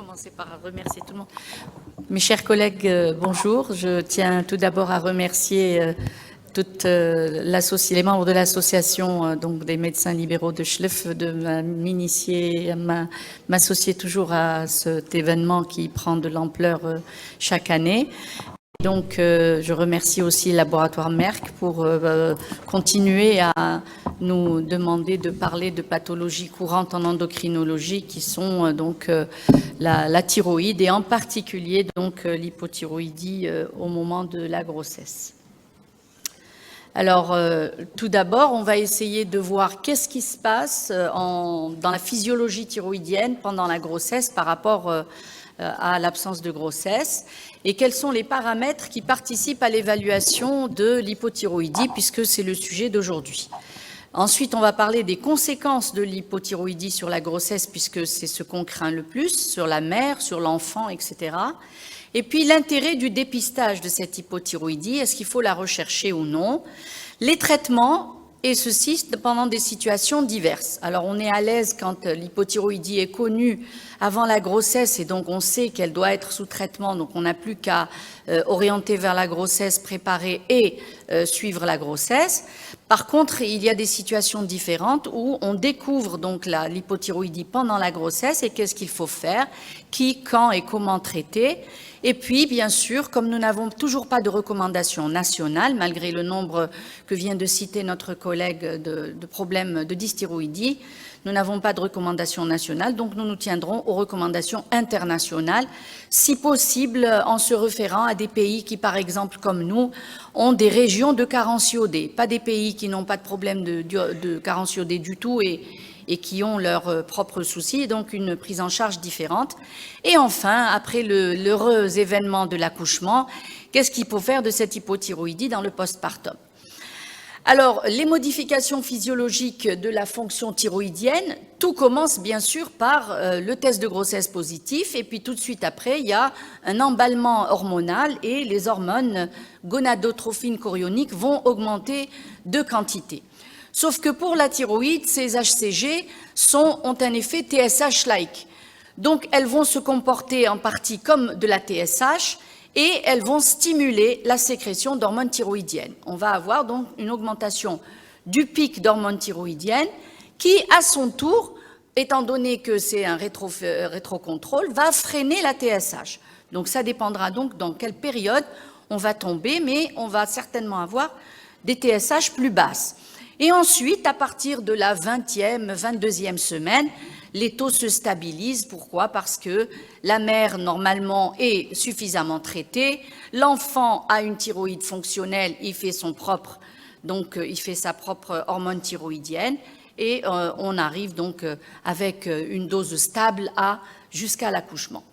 commencer par remercier tout le monde. Mes chers collègues, bonjour. Je tiens tout d'abord à remercier les membres de l'association donc des médecins libéraux de Schleff de m'initier, m'associer toujours à cet événement qui prend de l'ampleur chaque année. Donc, je remercie aussi le laboratoire Merck pour continuer à nous demander de parler de pathologies courantes en endocrinologie qui sont donc la thyroïde et en particulier donc l'hypothyroïdie au moment de la grossesse. Alors, tout d'abord, on va essayer de voir qu'est-ce qui se passe dans la physiologie thyroïdienne pendant la grossesse par rapport à l'absence de grossesse et quels sont les paramètres qui participent à l'évaluation de l'hypothyroïdie puisque c'est le sujet d'aujourd'hui. Ensuite, on va parler des conséquences de l'hypothyroïdie sur la grossesse puisque c'est ce qu'on craint le plus, sur la mère, sur l'enfant, etc. Et puis l'intérêt du dépistage de cette hypothyroïdie, est-ce qu'il faut la rechercher ou non? Les traitements, et ceci pendant des situations diverses. Alors on est à l'aise quand l'hypothyroïdie est connue avant la grossesse et donc on sait qu'elle doit être sous traitement, donc on n'a plus qu'à orienter vers la grossesse, préparer et suivre la grossesse. Par contre, il y a des situations différentes où on découvre donc l'hypothyroïdie pendant la grossesse et qu'est-ce qu'il faut faire, qui, quand et comment traiter. Et puis, bien sûr, comme nous n'avons toujours pas de recommandations nationales, malgré le nombre que vient de citer notre collègue de problèmes de dysthyroïdie, nous n'avons pas de recommandations nationales, donc nous nous tiendrons aux recommandations internationales, si possible en se référant à des pays qui, par exemple, comme nous, ont des régions de carence iodée, pas des pays qui n'ont pas de problème de carence iodée du tout et qui ont leurs propres soucis, et donc une prise en charge différente. Et enfin, après l'heureux événement de l'accouchement, qu'est-ce qu'il faut faire de cette hypothyroïdie dans le postpartum? Alors, les modifications physiologiques de la fonction thyroïdienne, tout commence bien sûr par le test de grossesse positif, et puis tout de suite après, il y a un emballement hormonal et les hormones gonadotrophines chorioniques vont augmenter de quantité. Sauf que pour la thyroïde, ces HCG ont un effet TSH-like. Donc, elles vont se comporter en partie comme de la TSH et elles vont stimuler la sécrétion d'hormones thyroïdiennes. On va avoir donc une augmentation du pic d'hormones thyroïdiennes qui, à son tour, étant donné que c'est un rétrocontrôle, va freiner la TSH. Donc, ça dépendra donc dans quelle période on va tomber, mais on va certainement avoir des TSH plus basses. Et ensuite, à partir de la 20e, 22e semaine, les taux se stabilisent. Pourquoi? Parce que la mère, normalement, est suffisamment traitée. L'enfant a une thyroïde fonctionnelle, il fait sa propre hormone thyroïdienne. Et on arrive donc avec une dose stable jusqu'à l'accouchement.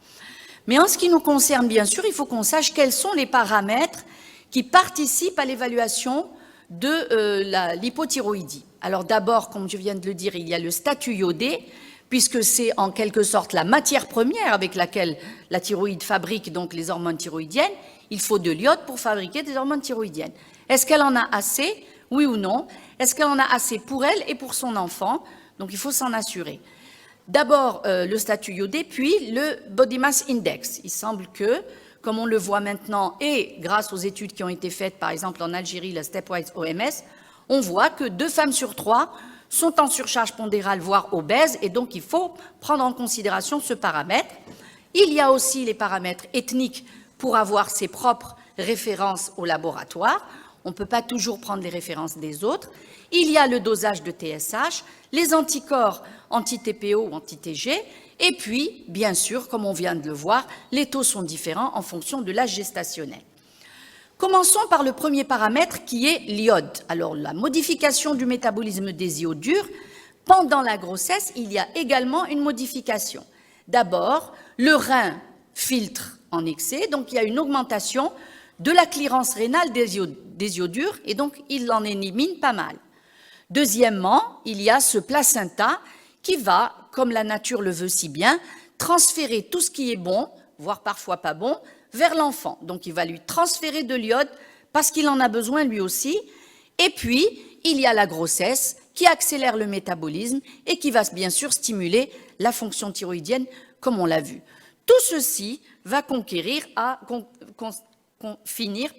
Mais en ce qui nous concerne, bien sûr, il faut qu'on sache quels sont les paramètres qui participent à l'évaluation de l'hypothyroïdie. Alors d'abord, comme je viens de le dire, il y a le statut iodé, puisque c'est en quelque sorte la matière première avec laquelle la thyroïde fabrique donc les hormones thyroïdiennes. Il faut de l'iode pour fabriquer des hormones thyroïdiennes. Est-ce qu'elle en a assez? Oui ou non? Est-ce qu'elle en a assez pour elle et pour son enfant? Donc il faut s'en assurer. D'abord le statut iodé, puis le Body Mass Index. Il semble que, comme on le voit maintenant, et grâce aux études qui ont été faites, par exemple en Algérie, la Stepwise OMS, on voit que 2 femmes sur 3 sont en surcharge pondérale, voire obèses, et donc il faut prendre en considération ce paramètre. Il y a aussi les paramètres ethniques pour avoir ses propres références au laboratoire. On ne peut pas toujours prendre les références des autres. Il y a le dosage de TSH, les anticorps anti-TPO ou anti-TG, et puis, bien sûr, comme on vient de le voir, les taux sont différents en fonction de l'âge gestationnel. Commençons par le premier paramètre qui est l'iode. Alors, la modification du métabolisme des iodures. Pendant la grossesse, il y a également une modification. D'abord, le rein filtre en excès, donc il y a une augmentation de la clearance rénale des iodures, et donc il en élimine pas mal. Deuxièmement, il y a ce placenta qui va, comme la nature le veut si bien, transférer tout ce qui est bon, voire parfois pas bon, vers l'enfant. Donc, il va lui transférer de l'iode parce qu'il en a besoin lui aussi. Et puis, il y a la grossesse qui accélère le métabolisme et qui va bien sûr stimuler la fonction thyroïdienne, comme on l'a vu. Tout ceci va finir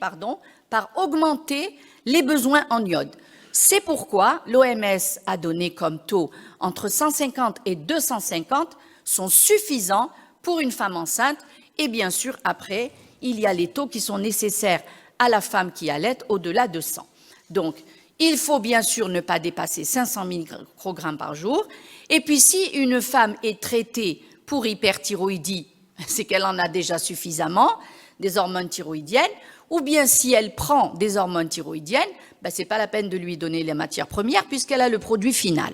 par augmenter les besoins en iode. C'est pourquoi l'OMS a donné comme taux entre 150 et 250 sont suffisants pour une femme enceinte. Et bien sûr, après, il y a les taux qui sont nécessaires à la femme qui allait au-delà de 100. Donc, il faut bien sûr ne pas dépasser 500 microgrammes par jour. Et puis, si une femme est traitée pour hyperthyroïdie, c'est qu'elle en a déjà suffisamment, des hormones thyroïdiennes, ou bien si elle prend des hormones thyroïdiennes, ce n'est pas la peine de lui donner les matières premières puisqu'elle a le produit final.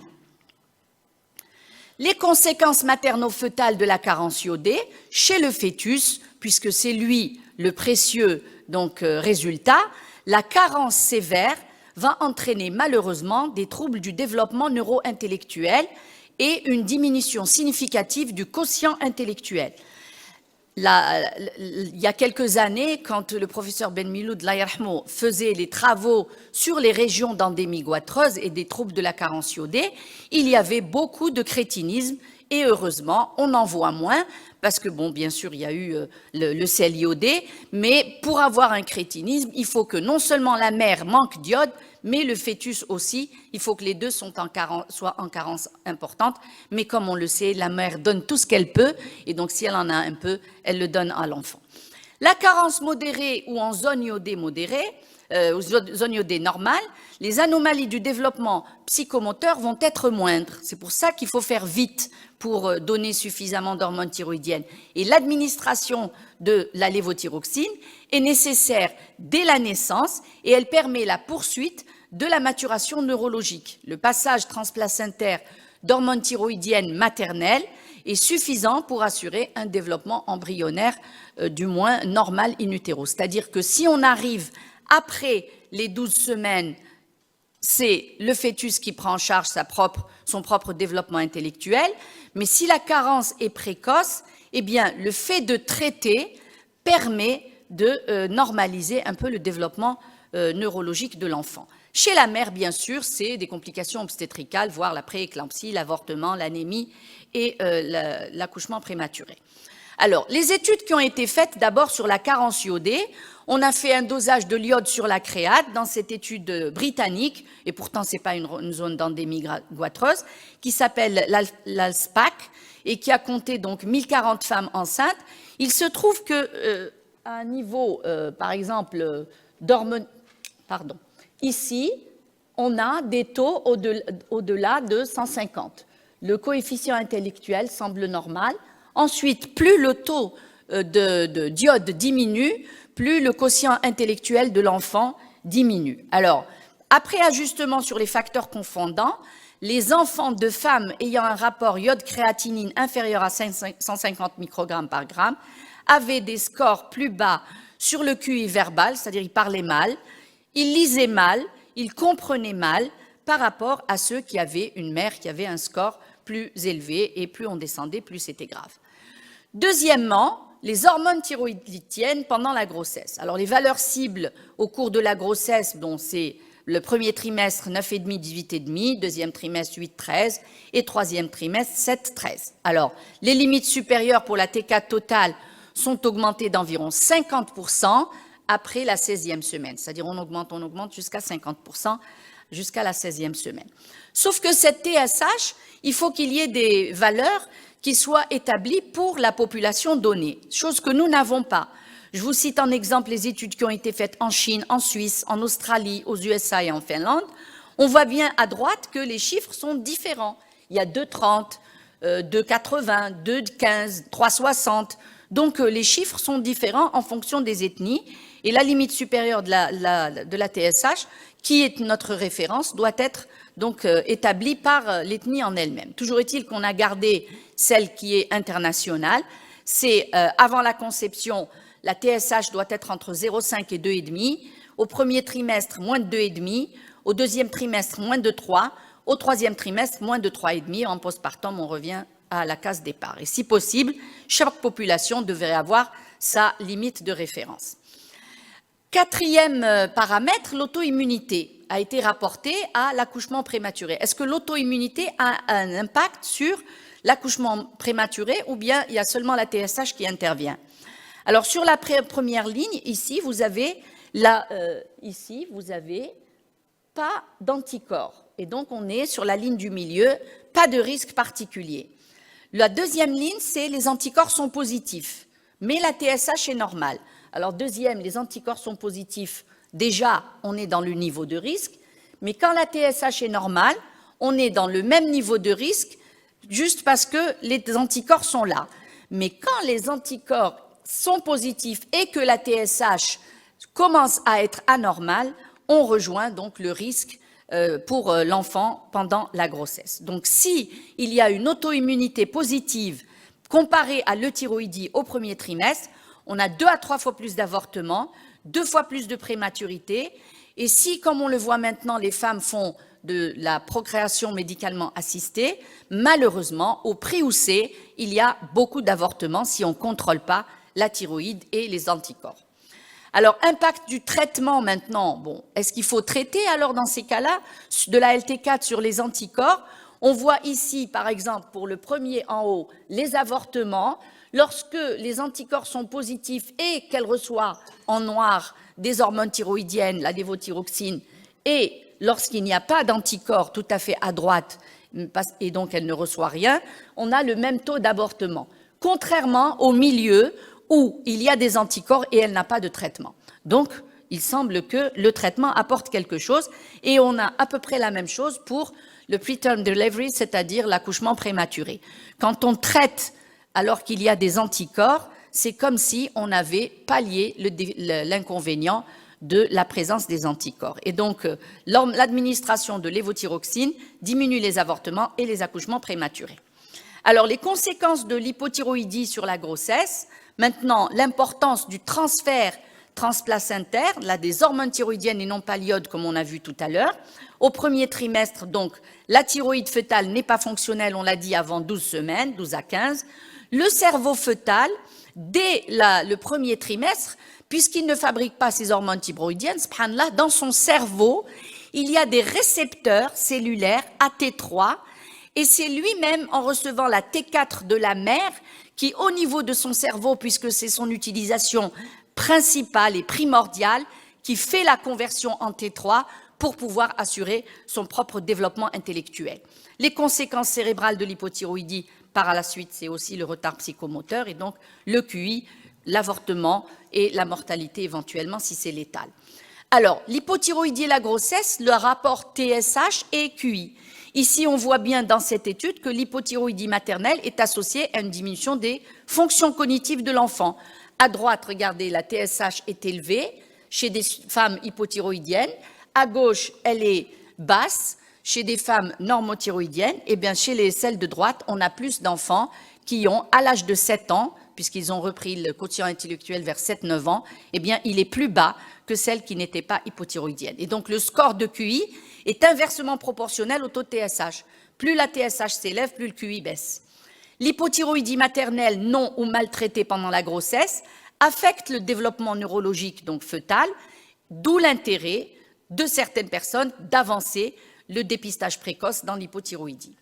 Les conséquences materno-fœtales de la carence iodée chez le fœtus, puisque c'est lui le précieux résultat, la carence sévère va entraîner malheureusement des troubles du développement neuro-intellectuel et une diminution significative du quotient intellectuel. Il y a quelques années, quand le professeur Ben Miloud faisait les travaux sur les régions d'endémie goîtreuse et des troubles de la carence iodée, il y avait beaucoup de crétinisme et heureusement, on en voit moins parce que, bien sûr, il y a eu le sel iodé, mais pour avoir un crétinisme, il faut que non seulement la mère manque d'iode, mais le fœtus aussi, il faut que les deux soient en carence importante. Mais comme on le sait, la mère donne tout ce qu'elle peut, et donc si elle en a un peu, elle le donne à l'enfant. La carence modérée ou en zone iodée modérée, zone iodée normale, les anomalies du développement psychomoteur vont être moindres. C'est pour ça qu'il faut faire vite pour donner suffisamment d'hormones thyroïdiennes. Et l'administration de la lévothyroxine est nécessaire dès la naissance et elle permet la poursuite de la maturation neurologique. Le passage transplacentaire d'hormones thyroïdiennes maternelles est suffisant pour assurer un développement embryonnaire du moins normal in utero. C'est-à-dire que si on arrive après les 12 semaines, c'est le fœtus qui prend en charge son propre développement intellectuel, mais si la carence est précoce, eh bien, le fait de traiter permet de normaliser un peu le développement neurologique de l'enfant. Chez la mère, bien sûr, c'est des complications obstétricales, voire la prééclampsie, l'avortement, l'anémie et l'accouchement prématuré. Alors, les études qui ont été faites d'abord sur la carence iodée, on a fait un dosage de l'iode sur la créate dans cette étude britannique, et pourtant ce n'est pas une zone d'endémie goîtreuse, qui s'appelle l'ALSPAC et qui a compté donc 1040 femmes enceintes. Il se trouve que à un niveau, par exemple, d'hormones, ici, on a des taux au-delà de 150. Le coefficient intellectuel semble normal. Ensuite, plus le taux d'iode diminue, plus le quotient intellectuel de l'enfant diminue. Alors, après ajustement sur les facteurs confondants, les enfants de femmes ayant un rapport iode-créatinine inférieur à 150 microgrammes par gramme avaient des scores plus bas sur le QI verbal, c'est-à-dire ils parlaient mal, ils lisaient mal, ils comprenaient mal par rapport à ceux qui avaient une mère qui avait un score plus élevé et plus on descendait, plus c'était grave. Deuxièmement, les hormones thyroïdiennes pendant la grossesse. Alors, les valeurs cibles au cours de la grossesse, dont c'est le premier trimestre 9,5, 18,5, deuxième trimestre 8, 13 et troisième trimestre 7, 13. Alors, les limites supérieures pour la T4 totale sont augmentées d'environ 50% après la 16e semaine. C'est-à-dire on augmente jusqu'à 50% jusqu'à la 16e semaine. Sauf que cette TSH, il faut qu'il y ait des valeurs qui soient établies pour la population donnée, chose que nous n'avons pas. Je vous cite en exemple les études qui ont été faites en Chine, en Suisse, en Australie, aux USA et en Finlande. On voit bien à droite que les chiffres sont différents. Il y a 2,30, 2,80, 2,15, 3,60. Donc les chiffres sont différents en fonction des ethnies. Et la limite supérieure de la TSH, qui est notre référence, doit être donc établie par l'ethnie en elle-même. Toujours est-il qu'on a gardé celle qui est internationale. C'est avant la conception, la TSH doit être entre 0,5 et 2,5. Au premier trimestre, moins de 2,5. Au deuxième trimestre, moins de 3. Au troisième trimestre, moins de 3,5. En postpartum, on revient à la case départ. Et si possible, chaque population devrait avoir sa limite de référence. Quatrième paramètre, l'auto-immunité a été rapportée à l'accouchement prématuré. Est-ce que l'auto-immunité a un impact sur l'accouchement prématuré ou bien il y a seulement la TSH qui intervient. Alors, sur la première ligne, ici, vous avez pas d'anticorps. Et donc, on est sur la ligne du milieu, pas de risque particulier. La deuxième ligne, c'est les anticorps sont positifs, mais la TSH est normale. Alors, deuxième, les anticorps sont positifs. Déjà, on est dans le niveau de risque, mais quand la TSH est normale, on est dans le même niveau de risque, juste parce que les anticorps sont là. Mais quand les anticorps sont positifs et que la TSH commence à être anormale, on rejoint donc le risque pour l'enfant pendant la grossesse. Donc, si il y a une auto-immunité positive comparée à l'euthyroïdie au premier trimestre, on a 2 à 3 fois plus d'avortements, 2 fois plus de prématurité. Et si, comme on le voit maintenant, les femmes font de la procréation médicalement assistée, malheureusement, au prix où c'est, il y a beaucoup d'avortements si on ne contrôle pas la thyroïde et les anticorps. Alors, impact du traitement maintenant. Bon, est-ce qu'il faut traiter alors dans ces cas-là de la LT4 sur les anticorps? On voit ici, par exemple, pour le premier en haut, les avortements. Lorsque les anticorps sont positifs et qu'elle reçoit en noir des hormones thyroïdiennes, la lévothyroxine, et lorsqu'il n'y a pas d'anticorps tout à fait à droite, et donc elle ne reçoit rien, on a le même taux d'avortement. Contrairement au milieu, où il y a des anticorps et elle n'a pas de traitement. Donc, il semble que le traitement apporte quelque chose et on a à peu près la même chose pour le preterm delivery, c'est-à-dire l'accouchement prématuré. Quand on traite alors qu'il y a des anticorps, c'est comme si on avait pallié l'inconvénient de la présence des anticorps. Et donc, l'administration de lévothyroxine diminue les avortements et les accouchements prématurés. Alors, les conséquences de l'hypothyroïdie sur la grossesse. Maintenant, l'importance du transfert transplacentaire, là, des hormones thyroïdiennes et non pas l'iode, comme on a vu tout à l'heure. Au premier trimestre, donc, la thyroïde fœtale n'est pas fonctionnelle, on l'a dit, avant 12 semaines, 12 à 15. Le cerveau fœtal, dès le premier trimestre, puisqu'il ne fabrique pas ses hormones thyroïdiennes, subhanallah, dans son cerveau, il y a des récepteurs cellulaires AT3, et c'est lui-même, en recevant la T4 de la mère, qui, au niveau de son cerveau, puisque c'est son utilisation principale et primordiale, qui fait la conversion en T3 pour pouvoir assurer son propre développement intellectuel. Les conséquences cérébrales de l'hypothyroïdie, par la suite, c'est aussi le retard psychomoteur et donc le QI, l'avortement et la mortalité éventuellement si c'est létal. Alors, l'hypothyroïdie et la grossesse, le rapport TSH et QI. Ici, on voit bien dans cette étude que l'hypothyroïdie maternelle est associée à une diminution des fonctions cognitives de l'enfant. À droite, regardez, la TSH est élevée chez des femmes hypothyroïdiennes. À gauche, elle est basse chez des femmes normothyroïdiennes. Et bien, chez celles de droite, on a plus d'enfants qui ont, à l'âge de 7 ans, puisqu'ils ont repris le quotient intellectuel vers 7-9 ans, eh bien, il est plus bas que celles qui n'étaient pas hypothyroïdiennes. Et donc, le score de QI est inversement proportionnel au taux de TSH. Plus la TSH s'élève, plus le QI baisse. L'hypothyroïdie maternelle non ou maltraitée pendant la grossesse affecte le développement neurologique, donc fœtal, d'où l'intérêt de certaines personnes d'avancer le dépistage précoce dans l'hypothyroïdie.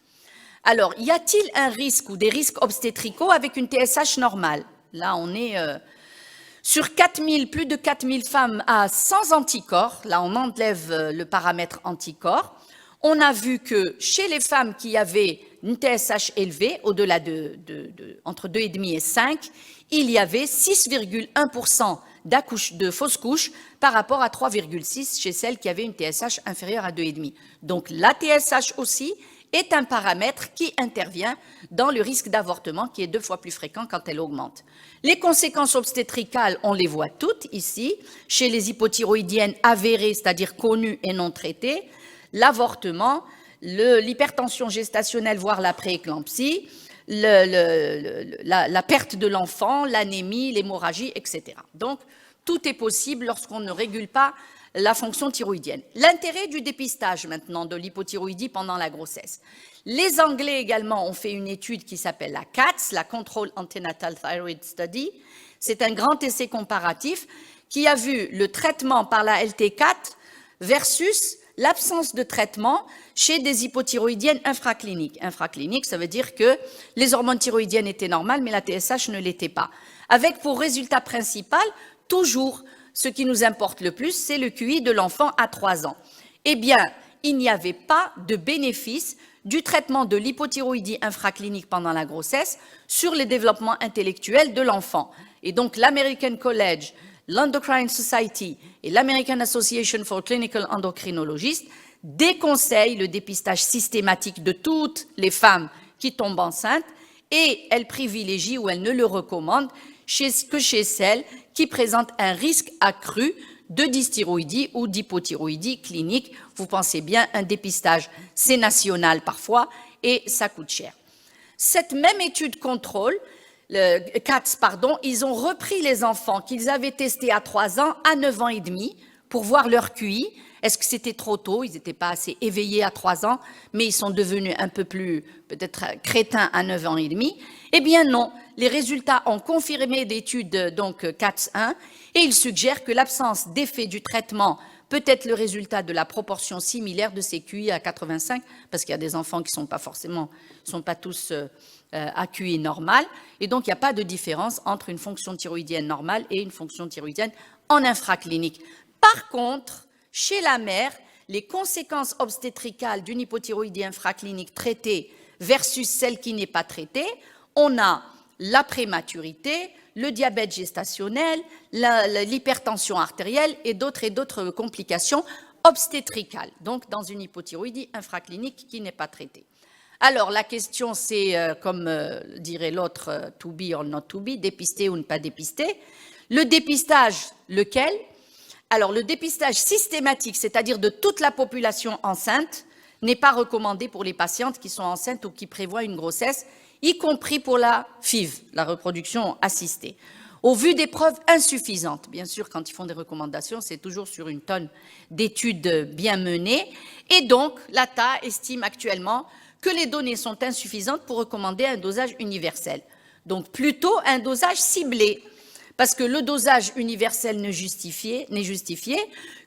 Alors, y a-t-il un risque ou des risques obstétricaux avec une TSH normale? Là, on est sur 4000, plus de 4000 femmes sans anticorps. Là, on enlève le paramètre anticorps. On a vu que chez les femmes qui avaient une TSH élevée, au-delà entre 2,5 et 5, il y avait 6,1% de fausses couches par rapport à 3,6 chez celles qui avaient une TSH inférieure à 2,5. Donc, la TSH aussi est un paramètre qui intervient dans le risque d'avortement qui est 2 fois plus fréquent quand elle augmente. Les conséquences obstétricales, on les voit toutes ici, chez les hypothyroïdiennes avérées, c'est-à-dire connues et non traitées, l'avortement, l'hypertension gestationnelle, voire la prééclampsie, la perte de l'enfant, l'anémie, l'hémorragie, etc. Donc, tout est possible lorsqu'on ne régule pas la fonction thyroïdienne. L'intérêt du dépistage maintenant de l'hypothyroïdie pendant la grossesse. Les Anglais également ont fait une étude qui s'appelle la CATS, la Control Antenatal Thyroid Study. C'est un grand essai comparatif qui a vu le traitement par la LT4 versus l'absence de traitement chez des hypothyroïdiennes infracliniques. Infracliniques, ça veut dire que les hormones thyroïdiennes étaient normales, mais la TSH ne l'était pas. Avec pour résultat principal, toujours, ce qui nous importe le plus, c'est le QI de l'enfant à 3 ans. Eh bien, il n'y avait pas de bénéfice du traitement de l'hypothyroïdie infraclinique pendant la grossesse sur le développement intellectuel de l'enfant. Et donc, l'American College, l'Endocrine Society et l'American Association for Clinical Endocrinologists déconseillent le dépistage systématique de toutes les femmes qui tombent enceintes et elles privilégient ou elles ne le recommandent que chez celles qui présentent un risque accru de dysthyroïdie ou d'hypothyroïdie clinique. Vous pensez bien, un dépistage, c'est national parfois et ça coûte cher. Cette même étude contrôle, CATS, ils ont repris les enfants qu'ils avaient testés à 3 ans, à 9 ans et demi, pour voir leur QI. Est-ce que c'était trop tôt? Ils n'étaient pas assez éveillés à 3 ans, mais ils sont devenus un peu plus, peut-être, crétins à 9 ans et demi. Eh bien non, les résultats ont confirmé d'études, donc CATS 1, et ils suggèrent que l'absence d'effet du traitement peut être le résultat de la proportion similaire de ces QI à 85, parce qu'il y a des enfants qui ne sont pas tous à QI normal, et donc il n'y a pas de différence entre une fonction thyroïdienne normale et une fonction thyroïdienne en infraclinique. Par contre, chez la mère, les conséquences obstétricales d'une hypothyroïdie infraclinique traitée versus celle qui n'est pas traitée, on a la prématurité, le diabète gestationnel, l'hypertension artérielle et d'autres complications obstétricales, donc dans une hypothyroïdie infraclinique qui n'est pas traitée. Alors, la question, c'est, comme dirait l'autre, to be or not to be, dépister ou ne pas dépister. Le dépistage, lequel? Alors, le dépistage systématique, c'est-à-dire de toute la population enceinte, n'est pas recommandé pour les patientes qui sont enceintes ou qui prévoient une grossesse, y compris pour la FIV, la reproduction assistée. Au vu des preuves insuffisantes, bien sûr, quand ils font des recommandations, c'est toujours sur une tonne d'études bien menées, et donc l'ATA estime actuellement que les données sont insuffisantes pour recommander un dosage universel. Donc plutôt un dosage ciblé, parce que le dosage universel n'est justifié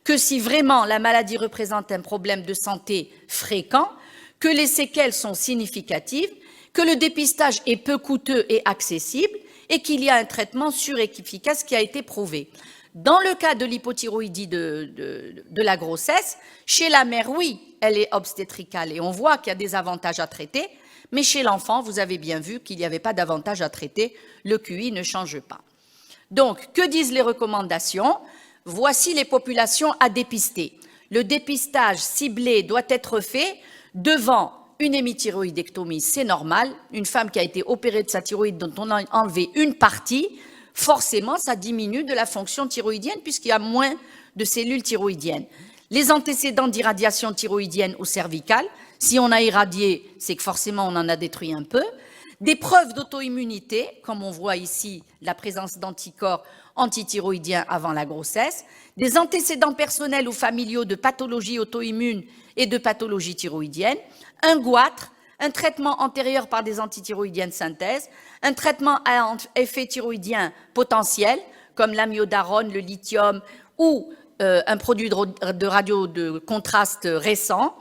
que si vraiment la maladie représente un problème de santé fréquent, que les séquelles sont significatives, que le dépistage est peu coûteux et accessible, et qu'il y a un traitement sûr et efficace qui a été prouvé. Dans le cas de l'hypothyroïdie de la grossesse, chez la mère, oui, elle est obstétricale et on voit qu'il y a des avantages à traiter, mais chez l'enfant, vous avez bien vu qu'il n'y avait pas d'avantage à traiter, le QI ne change pas. Donc, que disent les recommandations? Voici les populations à dépister. Le dépistage ciblé doit être fait devant une hémithyroïdectomie, c'est normal. Une femme qui a été opérée de sa thyroïde dont on a enlevé une partie, forcément, ça diminue de la fonction thyroïdienne puisqu'il y a moins de cellules thyroïdiennes. Les antécédents d'irradiation thyroïdienne ou cervicale, si on a irradié, c'est que forcément on en a détruit un peu. Des preuves d'auto-immunité, comme on voit ici la présence d'anticorps antithyroïdiens avant la grossesse, des antécédents personnels ou familiaux de pathologies auto-immunes et de pathologies thyroïdiennes, un goitre, un traitement antérieur par des antithyroïdiennes synthèse, un traitement à effet thyroïdien potentiel, comme l'amiodarone, le lithium ou un produit de radio de contraste récent,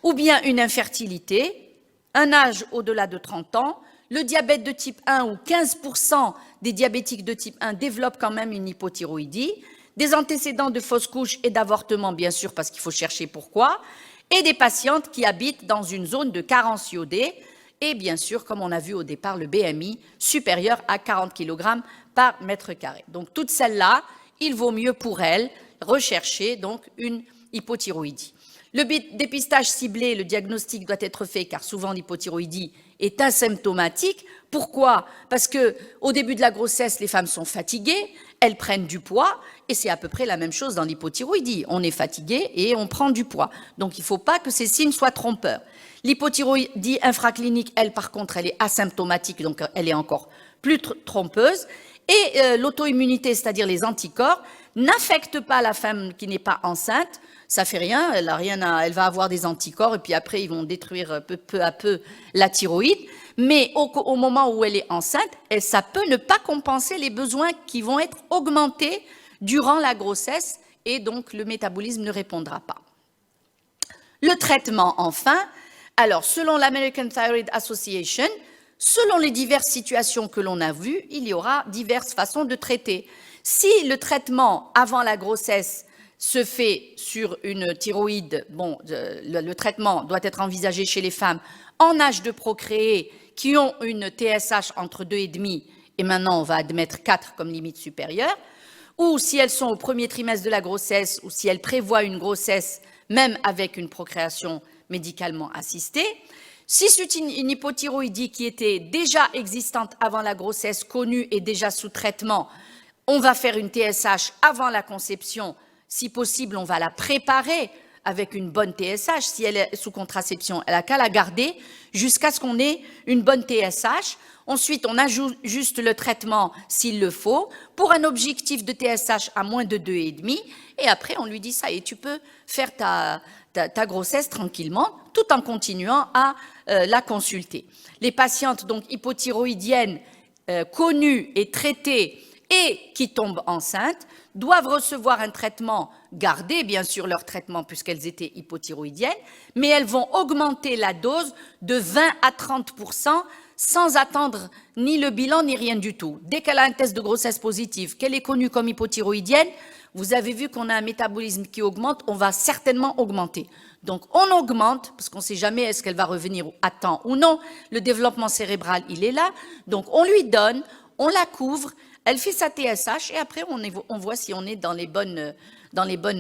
ou bien une infertilité, un âge au-delà de 30 ans, le diabète de type 1 où 15% des diabétiques de type 1 développent quand même une hypothyroïdie, des antécédents de fausse couche et d'avortement, bien sûr, parce qu'il faut chercher pourquoi, et des patientes qui habitent dans une zone de carence iodée, et bien sûr, comme on a vu au départ, le BMI supérieur à 40 kg par mètre carré. Donc, toutes celles-là, il vaut mieux pour elles rechercher donc une hypothyroïdie. Le dépistage ciblé, le diagnostic doit être fait car souvent l'hypothyroïdie est asymptomatique. Pourquoi? Parce que au début de la grossesse, les femmes sont fatiguées, elles prennent du poids et c'est à peu près la même chose dans l'hypothyroïdie. On est fatigué et on prend du poids. Donc il ne faut pas que ces signes soient trompeurs. L'hypothyroïdie infraclinique, elle par contre, elle est asymptomatique, donc elle est encore plus trompeuse. Et l'auto-immunité, c'est-à-dire les anticorps, n'affectent pas la femme qui n'est pas enceinte. Ça fait rien, elle va avoir des anticorps et puis après ils vont détruire peu à peu la thyroïde. Mais au moment où elle est enceinte, ça peut ne pas compenser les besoins qui vont être augmentés durant la grossesse et donc le métabolisme ne répondra pas. Le traitement, enfin, alors selon l'American Thyroid Association, selon les diverses situations que l'on a vues, il y aura diverses façons de traiter. Si le traitement avant la grossesse se fait sur une thyroïde, bon, le traitement doit être envisagé chez les femmes en âge de procréer qui ont une TSH entre 2,5 et maintenant on va admettre 4 comme limite supérieure, ou si elles sont au premier trimestre de la grossesse, ou si elles prévoient une grossesse même avec une procréation médicalement assistée. Si c'est une hypothyroïdie qui était déjà existante avant la grossesse, connue et déjà sous traitement, on va faire une TSH avant la conception. Si possible, on va la préparer avec une bonne TSH. Si elle est sous contraception, elle n'a qu'à la garder jusqu'à ce qu'on ait une bonne TSH. Ensuite, on ajuste le traitement s'il le faut pour un objectif de TSH à moins de 2,5. Et après, on lui dit ça et tu peux faire ta grossesse tranquillement tout en continuant à la consulter. Les patientes donc hypothyroïdiennes connues et traitées et qui tombent enceintes doivent recevoir un traitement, garder bien sûr leur traitement puisqu'elles étaient hypothyroïdiennes, mais elles vont augmenter la dose de 20 à 30% sans attendre ni le bilan ni rien du tout. Dès qu'elle a un test de grossesse positif, qu'elle est connue comme hypothyroïdienne, vous avez vu qu'on a un métabolisme qui augmente, on va certainement augmenter. Donc on augmente, parce qu'on ne sait jamais est-ce qu'elle va revenir à temps ou non, le développement cérébral il est là, donc on lui donne, on la couvre, elle fait sa TSH et après on voit si on est dans les bonnes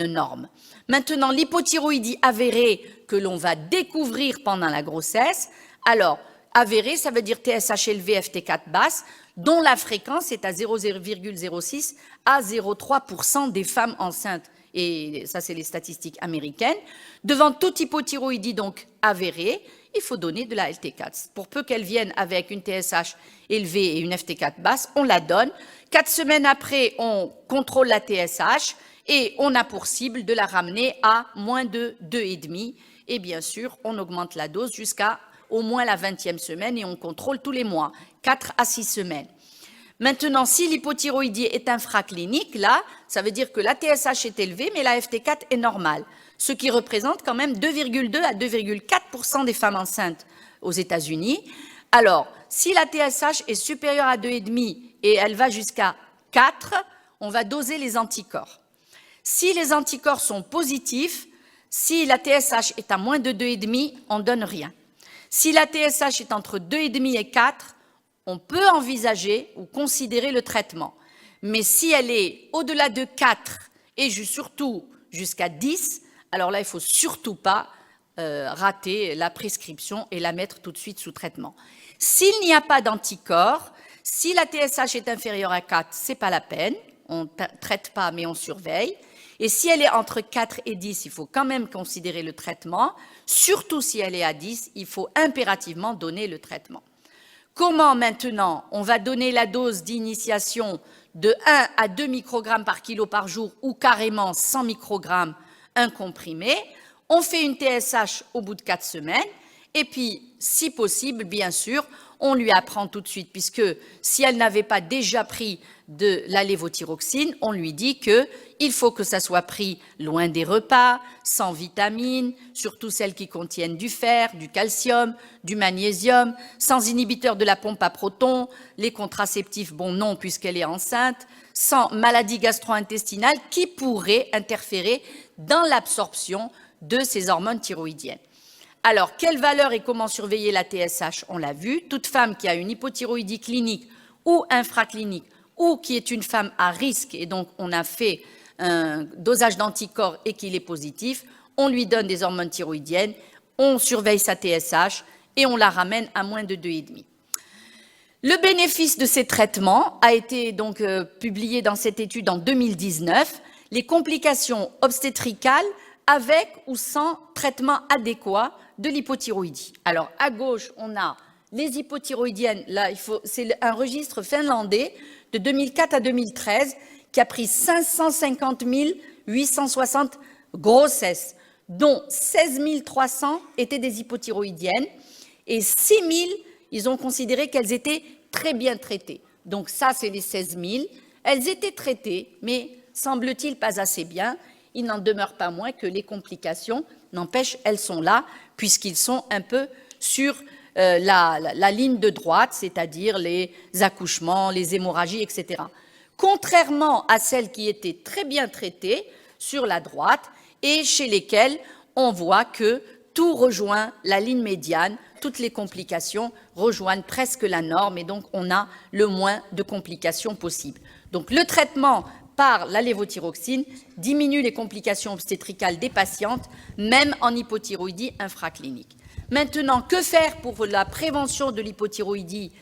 normes. Maintenant, l'hypothyroïdie avérée que l'on va découvrir pendant la grossesse, alors avérée, ça veut dire TSH élevé, FT4 basse, dont la fréquence est à 0,06 à 0,3% des femmes enceintes. Et ça, c'est les statistiques américaines. Devant toute hypothyroïdie donc avérée, il faut donner de la LT4. Pour peu qu'elle vienne avec une TSH élevée et une FT4 basse, on la donne. 4 semaines après, on contrôle la TSH et on a pour cible de la ramener à moins de 2,5. Et bien sûr, on augmente la dose jusqu'à au moins la 20e semaine et on contrôle tous les mois, 4 à 6 semaines. Maintenant, si l'hypothyroïdie est infraclinique, là, ça veut dire que la TSH est élevée, mais la FT4 est normale, ce qui représente quand même 2,2 à 2,4% des femmes enceintes aux États-Unis. Alors, si la TSH est supérieure à 2,5 et elle va jusqu'à 4, on va doser les anticorps. Si les anticorps sont positifs, si la TSH est à moins de 2,5, on ne donne rien. Si la TSH est entre 2,5 et 4, on peut envisager ou considérer le traitement. Mais si elle est au-delà de 4 et surtout jusqu'à 10, alors là, il ne faut surtout pas rater la prescription et la mettre tout de suite sous traitement. S'il n'y a pas d'anticorps, si la TSH est inférieure à 4, ce n'est pas la peine, on ne traite pas mais on surveille. Et si elle est entre 4 et 10, il faut quand même considérer le traitement. Surtout si elle est à 10, il faut impérativement donner le traitement. Comment maintenant on va donner la dose d'initiation de 1 à 2 microgrammes par kilo par jour ou carrément 100 microgrammes, un comprimé? On fait une TSH au bout de 4 semaines et puis, si possible, bien sûr, on lui apprend tout de suite, puisque si elle n'avait pas déjà pris de la lévothyroxine, on lui dit qu'il faut que ça soit pris loin des repas, sans vitamines, surtout celles qui contiennent du fer, du calcium, du magnésium, sans inhibiteur de la pompe à protons, les contraceptifs, bon non, puisqu'elle est enceinte, sans maladie gastro-intestinale qui pourrait interférer dans l'absorption de ces hormones thyroïdiennes. Alors, quelle valeur et comment surveiller la TSH? On l'a vu, toute femme qui a une hypothyroïdie clinique ou infraclinique ou qui est une femme à risque, et donc on a fait un dosage d'anticorps et qu'il est positif, on lui donne des hormones thyroïdiennes, on surveille sa TSH et on la ramène à moins de 2,5. Le bénéfice de ces traitements a été donc publié dans cette étude en 2019, les complications obstétricales avec ou sans traitement adéquat de l'hypothyroïdie. Alors, à gauche, on a les hypothyroïdiennes. Là, c'est un registre finlandais de 2004 à 2013 qui a pris 550 860 grossesses, dont 16 300 étaient des hypothyroïdiennes et 6 000, ils ont considéré qu'elles étaient très bien traitées. Donc ça, c'est les 16 000. Elles étaient traitées, mais semble-t-il pas assez bien. Il n'en demeure pas moins que les complications N'empêche, elles sont là, puisqu'ils sont un peu sur la ligne de droite, c'est-à-dire les accouchements, les hémorragies, etc. Contrairement à celles qui étaient très bien traitées sur la droite et chez lesquelles on voit que tout rejoint la ligne médiane, toutes les complications rejoignent presque la norme et donc on a le moins de complications possibles. Donc le traitement par la lévothyroxine diminue les complications obstétricales des patientes, même en hypothyroïdie infraclinique. Maintenant, que faire pour la prévention de l'hypothyroïdie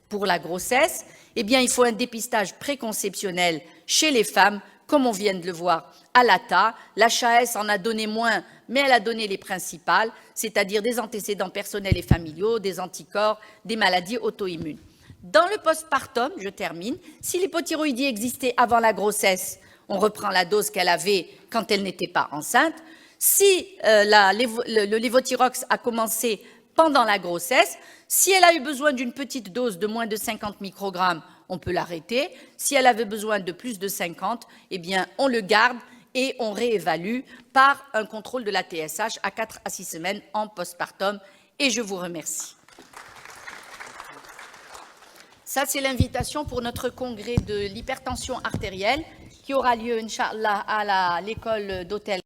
pour la grossesse? Eh bien, il faut un dépistage préconceptionnel chez les femmes, comme on vient de le voir à l'ATA. L'HAS en a donné moins, mais elle a donné les principales, c'est-à-dire des antécédents personnels et familiaux, des anticorps, des maladies auto-immunes. Dans le postpartum, je termine, si l'hypothyroïdie existait avant la grossesse, on reprend la dose qu'elle avait quand elle n'était pas enceinte. Si le lévothyrox a commencé pendant la grossesse, si elle a eu besoin d'une petite dose de moins de 50 microgrammes, on peut l'arrêter. Si elle avait besoin de plus de 50, eh bien, on le garde et on réévalue par un contrôle de la TSH à 4 à 6 semaines en postpartum. Et je vous remercie. Ça, c'est l'invitation pour notre congrès de l'hypertension artérielle qui aura lieu, Inch'Allah, à l'école d'hôtel